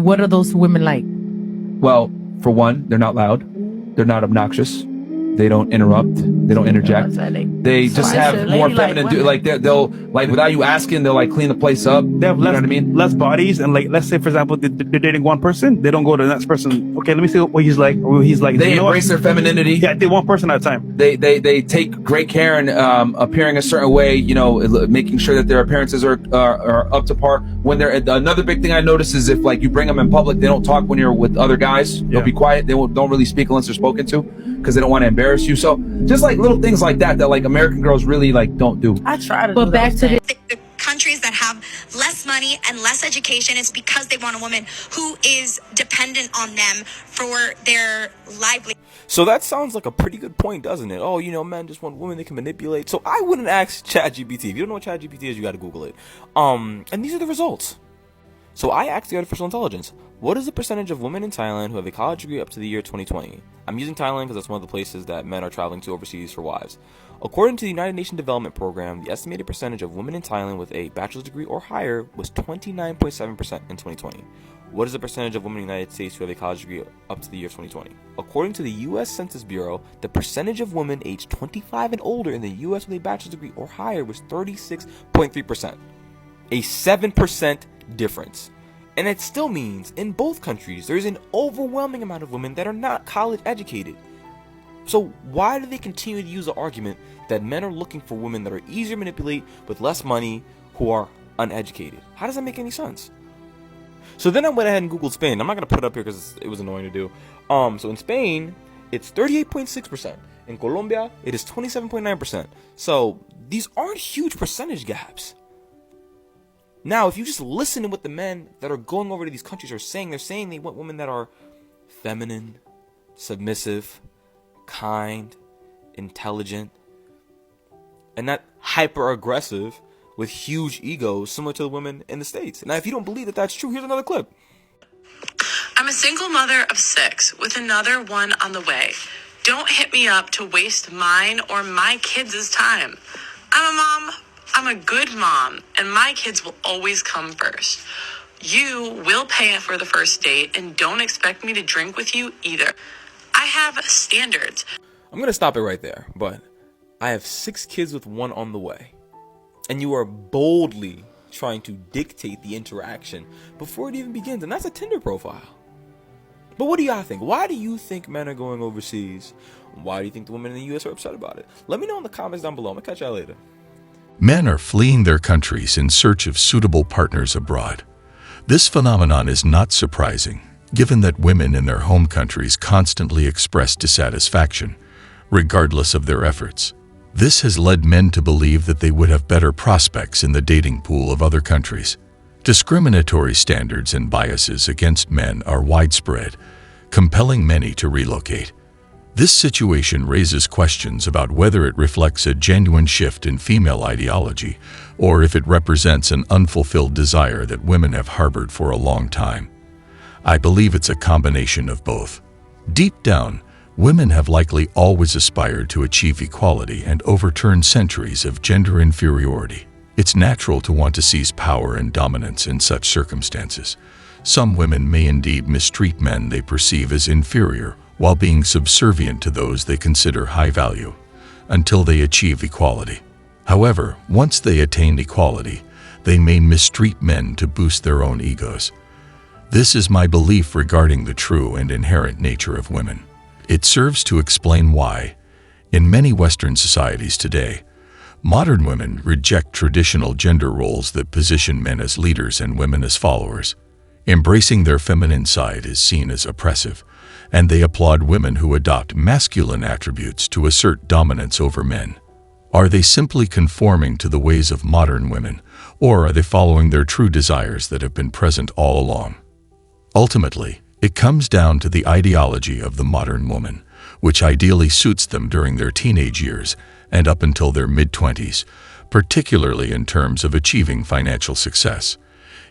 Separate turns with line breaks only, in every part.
What are those women like?
Well, for one, they're not loud. They're not obnoxious. They don't interrupt. They don't interject. They just have more feminine. They'll like without you asking, they'll like clean the place up.
They have
you know what I mean?
less bodies, and like let's say for example they're dating one person, they don't go to the next person. Okay, let me see what he's like. Or he's like.
They embrace their femininity.
Yeah, they one person at a time.
They take great care in appearing a certain way. You know, making sure that their appearances are up to par. When they're another big thing I notice is if like you bring them in public, they don't talk when you're with other guys. They'll be quiet. They don't really speak unless they're spoken to because they don't want to embarrass you. So just like little things like that like American girls really like don't do.
I try to. But back to the
countries that have less money and less education, it's because they want a woman who is dependent on them for their livelihood.
So that sounds like a pretty good point, doesn't it? Oh, you know, men just want women they can manipulate. So I wouldn't ask ChatGPT. If you don't know what ChatGPT is, you got to Google it. And these are the results. So I asked the artificial intelligence, what is the percentage of women in Thailand who have a college degree up to the year 2020? I'm using Thailand because that's one of the places that men are traveling to overseas for wives. According to the United Nations Development Program, the estimated percentage of women in Thailand with a bachelor's degree or higher was 29.7% in 2020. What is the percentage of women in the United States who have a college degree up to the year 2020? According to the U.S. Census Bureau, the percentage of women aged 25 and older in the U.S. with a bachelor's degree or higher was 36.3%. A 7% difference. And it still means in both countries there is an overwhelming amount of women that are not college educated. So why do they continue to use the argument that men are looking for women that are easier to manipulate with less money who are uneducated? How does that make any sense? So then I went ahead and Googled Spain. I'm not going to put it up here because it was annoying to do. So in Spain, it's 38.6%. In Colombia, it is 27.9%. So these aren't huge percentage gaps. Now, if you just listen to what the men that are going over to these countries are saying, they're saying they want women that are feminine, submissive, kind, intelligent, and not hyper-aggressive with huge egos similar to the women in the States. Now, if you don't believe that that's true, here's another clip.
I'm a single mother of 6 with another one on the way. Don't hit me up to waste mine or my kids' time. I'm a mom. I'm a good mom, and my kids will always come first. You will pay for the first date, and don't expect me to drink with you either. I have standards.
I'm going to stop it right there, but I have 6 kids with one on the way. And you are boldly trying to dictate the interaction before it even begins, and that's a Tinder profile. But what do y'all think? Why do you think men are going overseas? Why do you think the women in the U.S. are upset about it? Let me know in the comments down below. I'm going to catch y'all later.
Men are fleeing their countries in search of suitable partners abroad. This phenomenon is not surprising, given that women in their home countries constantly express dissatisfaction, regardless of their efforts. This has led men to believe that they would have better prospects in the dating pool of other countries. Discriminatory standards and biases against men are widespread, compelling many to relocate. This situation raises questions about whether it reflects a genuine shift in female ideology or if it represents an unfulfilled desire that women have harbored for a long time. I believe it's a combination of both. Deep down, women have likely always aspired to achieve equality and overturn centuries of gender inferiority. It's natural to want to seize power and dominance in such circumstances. Some women may indeed mistreat men they perceive as inferior while being subservient to those they consider high value, until they achieve equality. However, once they attain equality, they may mistreat men to boost their own egos. This is my belief regarding the true and inherent nature of women. It serves to explain why, in many Western societies today, modern women reject traditional gender roles that position men as leaders and women as followers. Embracing their feminine side is seen as oppressive, and they applaud women who adopt masculine attributes to assert dominance over men. Are they simply conforming to the ways of modern women, or are they following their true desires that have been present all along? Ultimately, it comes down to the ideology of the modern woman, which ideally suits them during their teenage years and up until their mid-20s, particularly in terms of achieving financial success.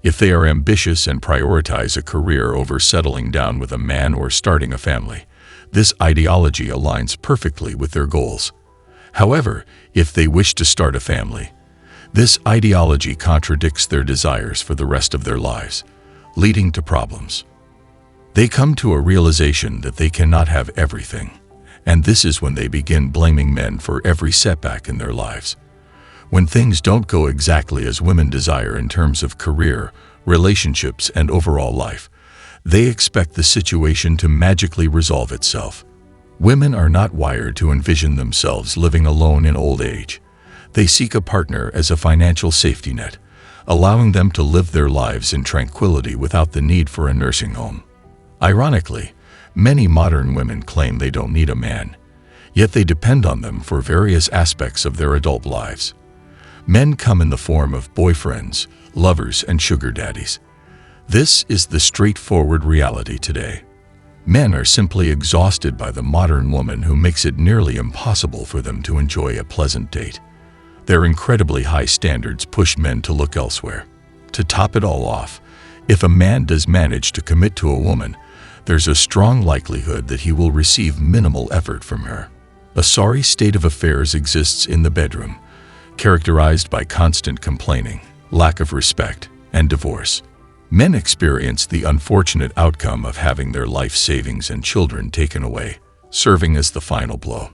If they are ambitious and prioritize a career over settling down with a man or starting a family, this ideology aligns perfectly with their goals. However, if they wish to start a family, this ideology contradicts their desires for the rest of their lives. leading to problems. They come to a realization that they cannot have everything, and this is when they begin blaming men for every setback in their lives. When things don't go exactly as women desire in terms of career, relationships, and overall life, they expect the situation to magically resolve itself. Women are not wired to envision themselves living alone in old age. They seek a partner as a financial safety net, allowing them to live their lives in tranquility without the need for a nursing home. Ironically, many modern women claim they don't need a man, yet they depend on them for various aspects of their adult lives. Men come in the form of boyfriends, lovers, and sugar daddies. This is the straightforward reality today. Men are simply exhausted by the modern woman who makes it nearly impossible for them to enjoy a pleasant date. Their incredibly high standards push men to look elsewhere. To top it all off, if a man does manage to commit to a woman, there's a strong likelihood that he will receive minimal effort from her. A sorry state of affairs exists in the bedroom, characterized by constant complaining, lack of respect, and divorce. Men experience the unfortunate outcome of having their life savings and children taken away, serving as the final blow.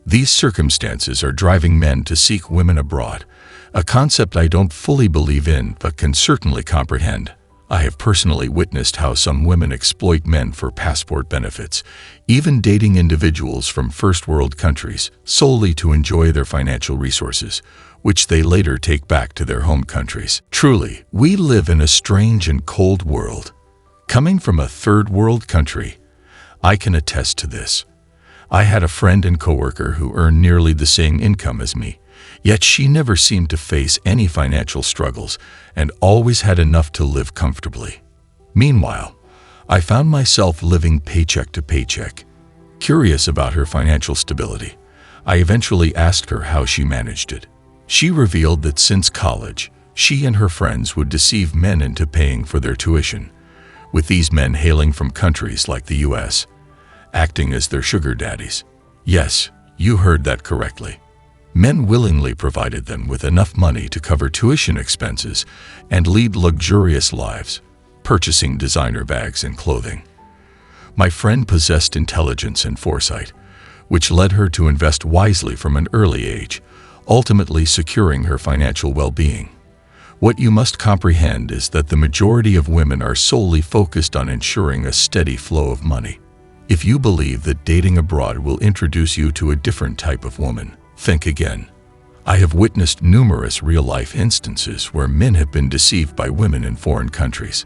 These circumstances are driving men to seek women abroad, a concept I don't fully believe in but can certainly comprehend. I have personally witnessed how some women exploit men for passport benefits, even dating individuals from first world countries solely to enjoy their financial resources, which they later take back to their home countries. Truly, we live in a strange and cold world. Coming from a third world country, I can attest to this. I had a friend and coworker who earned nearly the same income as me, yet she never seemed to face any financial struggles and always had enough to live comfortably. Meanwhile, I found myself living paycheck to paycheck. Curious about her financial stability, I eventually asked her how she managed it. She revealed that since college, she and her friends would deceive men into paying for their tuition, with these men hailing from countries like the US, acting as their sugar daddies. Yes, you heard that correctly. Men willingly provided them with enough money to cover tuition expenses and lead luxurious lives, purchasing designer bags and clothing. My friend possessed intelligence and foresight, which led her to invest wisely from an early age, ultimately securing her financial well-being. What you must comprehend is that the majority of women are solely focused on ensuring a steady flow of money. If you believe that dating abroad will introduce you to a different type of woman, think again. I have witnessed numerous real-life instances where men have been deceived by women in foreign countries.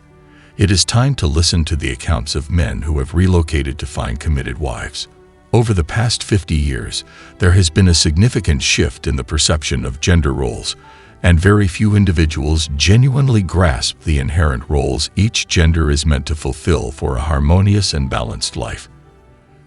It is time to listen to the accounts of men who have relocated to find committed wives. Over the past 50 years, there has been a significant shift in the perception of gender roles, and very few individuals genuinely grasp the inherent roles each gender is meant to fulfill for a harmonious and balanced life.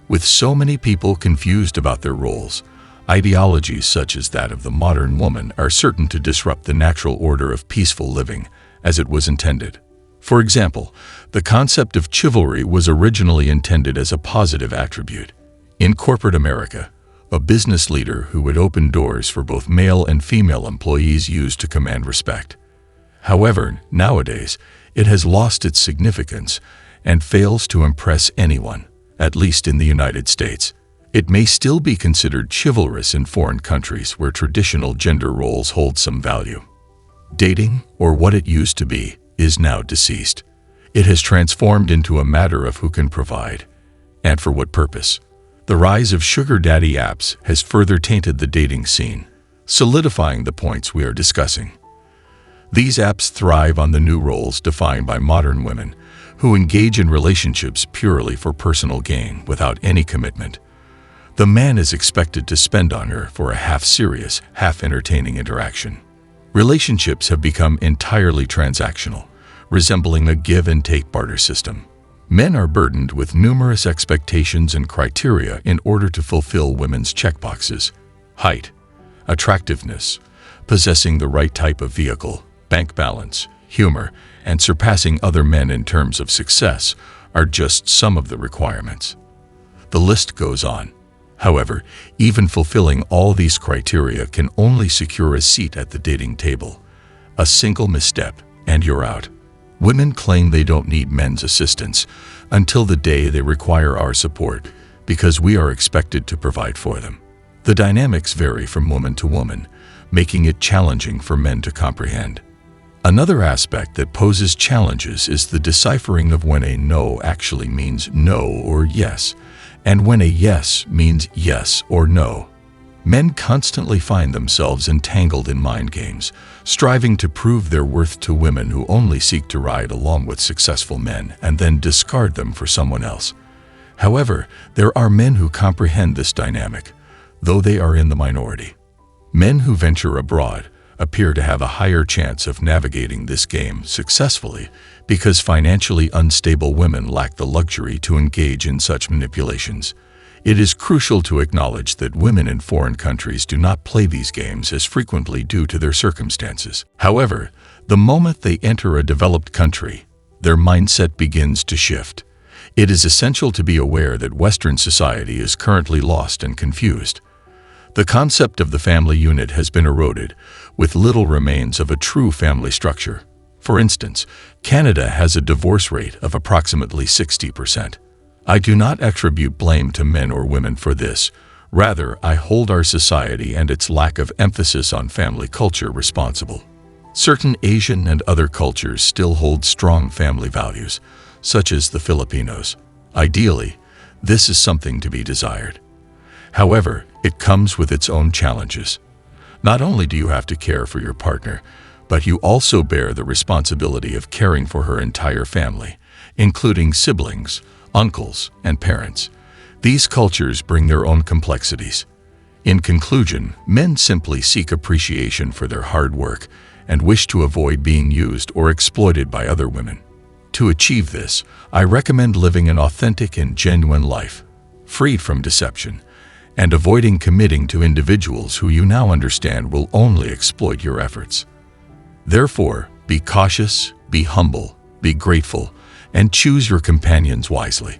With so many people confused about their roles, ideologies such as that of the modern woman are certain to disrupt the natural order of peaceful living as it was intended. For example, the concept of chivalry was originally intended as a positive attribute. In corporate America, a business leader who would open doors for both male and female employees used to command respect. However, nowadays, it has lost its significance and fails to impress anyone, at least in the United States. It may still be considered chivalrous in foreign countries where traditional gender roles hold some value. Dating, or what it used to be, is now deceased. It has transformed into a matter of who can provide, and for what purpose. The rise of sugar daddy apps has further tainted the dating scene, solidifying the points we are discussing. These apps thrive on the new roles defined by modern women, who engage in relationships purely for personal gain without any commitment. The man is expected to spend on her for a half-serious, half-entertaining interaction. Relationships have become entirely transactional, resembling a give-and-take barter system. Men are burdened with numerous expectations and criteria in order to fulfill women's checkboxes. Height, attractiveness, possessing the right type of vehicle, bank balance, humor, and surpassing other men in terms of success are just some of the requirements. The list goes on. However, even fulfilling all these criteria can only secure a seat at the dating table. A single misstep, and you're out. Women claim they don't need men's assistance until the day they require our support because we are expected to provide for them. The dynamics vary from woman to woman, making it challenging for men to comprehend. Another aspect that poses challenges is the deciphering of when a no actually means no or yes, and when a yes means yes or no. Men constantly find themselves entangled in mind games, striving to prove their worth to women who only seek to ride along with successful men and then discard them for someone else. However, there are men who comprehend this dynamic, though they are in the minority. Men who venture abroad appear to have a higher chance of navigating this game successfully because financially unstable women lack the luxury to engage in such manipulations. It is crucial to acknowledge that women in foreign countries do not play these games as frequently due to their circumstances. However, the moment they enter a developed country, their mindset begins to shift. It is essential to be aware that Western society is currently lost and confused. The concept of the family unit has been eroded, with little remains of a true family structure. For instance, Canada has a divorce rate of approximately 60%. I do not attribute blame to men or women for this. Rather, I hold our society and its lack of emphasis on family culture responsible. Certain Asian and other cultures still hold strong family values, such as the Filipinos. Ideally, this is something to be desired. However, it comes with its own challenges. Not only do you have to care for your partner, but you also bear the responsibility of caring for her entire family, including siblings, uncles, and parents. These cultures bring their own complexities. In conclusion, men simply seek appreciation for their hard work and wish to avoid being used or exploited by other women. To achieve this, I recommend living an authentic and genuine life, freed from deception, and avoiding committing to individuals who you now understand will only exploit your efforts. Therefore, be cautious, be humble, be grateful, and choose your companions wisely.